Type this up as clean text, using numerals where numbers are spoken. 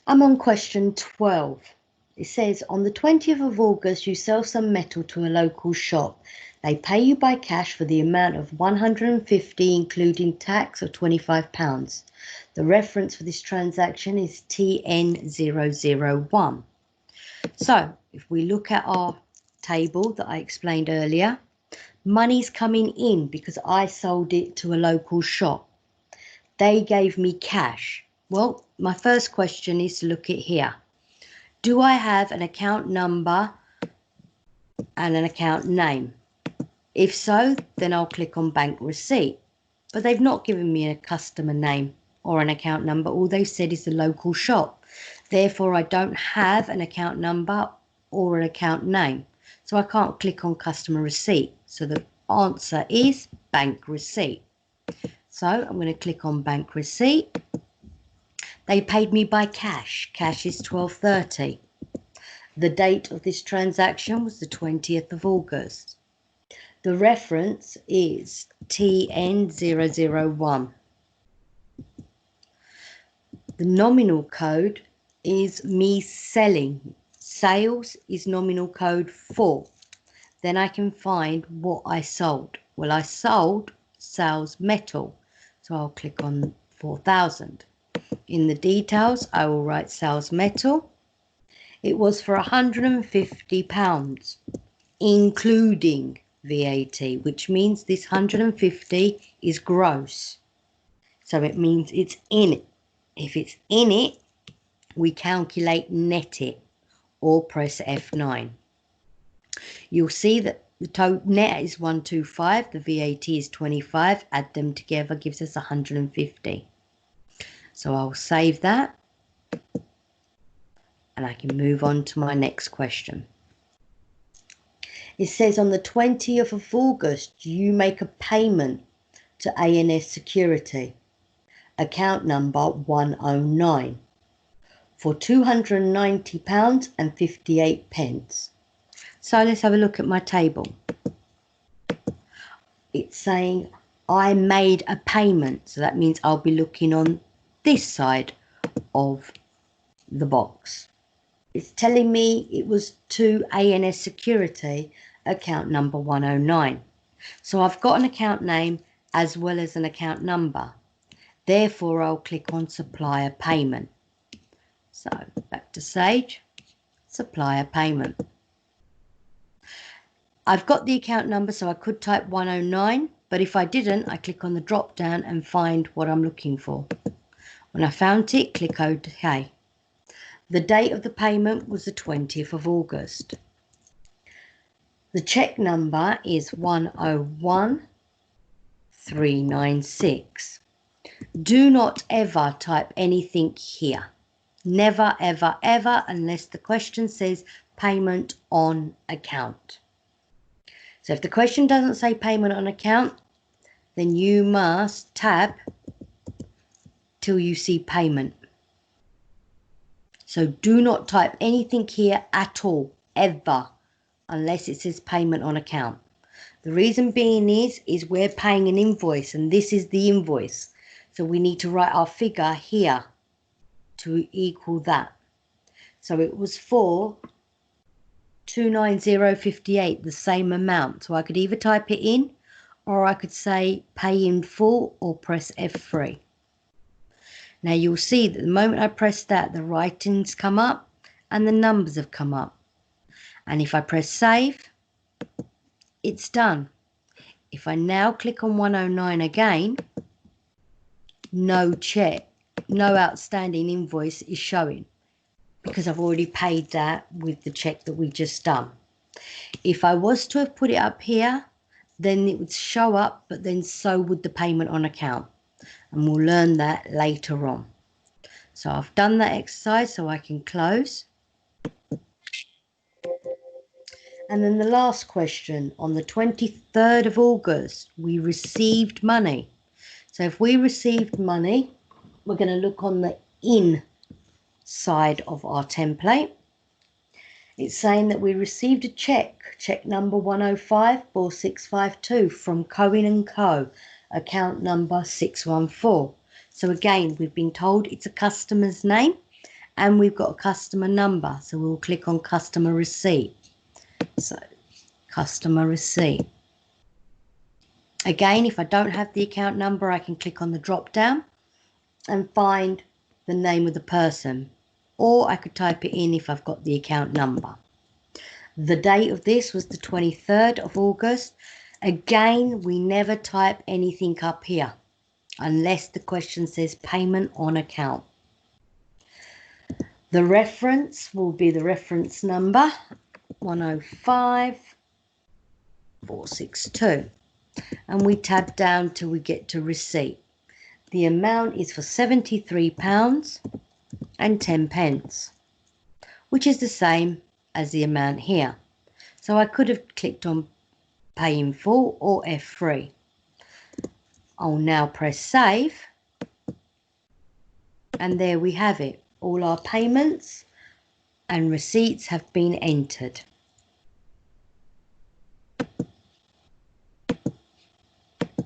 I'm on question 12. It says, on the 20th of August, you sell some metal to a local shop. They pay you by cash for the amount of 150, including tax of £25. The reference for this transaction is TN001. So if we look at our table that I explained earlier, money's coming in because I sold it to a local shop. They gave me cash. Well, my first question is to look at here. Do I have an account number and an account name? If so, then I'll click on bank receipt. But they've not given me a customer name or an account number. All they've said is the local shop. Therefore, I don't have an account number or an account name. So I can't click on customer receipt. So the answer is bank receipt. So I'm going to click on bank receipt. They paid me by cash. Cash is £12.30. The date of this transaction was the 20th of August. The reference is TN001. The nominal code is me selling. Sales is nominal code 4. Then I can find what I sold. Well, I sold sales metal. So I'll click on 4,000. In the details, I will write sales metal. It was for £150, including VAT, which means this 150 is gross. So it means it's in it. If it's in it, we calculate net it or press F9. You'll see that the total net is 125, the VAT is 25, add them together gives us 150. So I'll save that. And I can move on to my next question. It says on the 20th of August, you make a payment to ANS Security, account number 109, for £290.58. So let's have a look at my table. It's saying I made a payment. So that means I'll be looking on this side of the box. It's telling me it was to ANS Security, account number 109. So I've got an account name as well as an account number. Therefore, I'll click on supplier payment. So back to Sage, supplier payment. I've got the account number, so I could type 109, but if I didn't, I click on the drop down and find what I'm looking for. When I found it, click OK. The date of the payment was the 20th of August. The check number is 101396. Do not ever type anything here. Never, ever, ever, unless the question says payment on account. So if the question doesn't say payment on account, then you must tab till you see payment. So do not type anything here at all, ever, unless it says payment on account. The reason being is we're paying an invoice and this is the invoice. So we need to write our figure here to equal that. So it was for 290.58, the same amount. So I could either type it in or I could say pay in full or press F3. Now you'll see that the moment I press that, the writings come up and the numbers have come up. And if I press save, it's done. If I now click on 109 again, no check, no outstanding invoice is showing because I've already paid that with the check that we just done. If I was to have put it up here, then it would show up, but then so would the payment on account. And we'll learn that later on. So I've done that exercise, so I can close. And then the last question, on the 23rd of August, we received money. So if we received money, we're going to look on the in side of our template. It's saying that we received a check number 1054652 from Cohen & Co, account number 614. So again, we've been told it's a customer's name and we've got a customer number, so we'll click on customer receipt. So customer receipt. Again, if I don't have the account number, I can click on the drop down and find the name of the person, or I could type it in if I've got the account number. The date of this was the 23rd of August. Again, we never type anything up here unless the question says payment on account. The reference will be the reference number 105462, and we tab down till we get to receipt. The amount is for £73.10, which is the same as the amount here. So I could have clicked on pay in full or F3. I'll now press save, and there we have it. All our payments and receipts have been entered.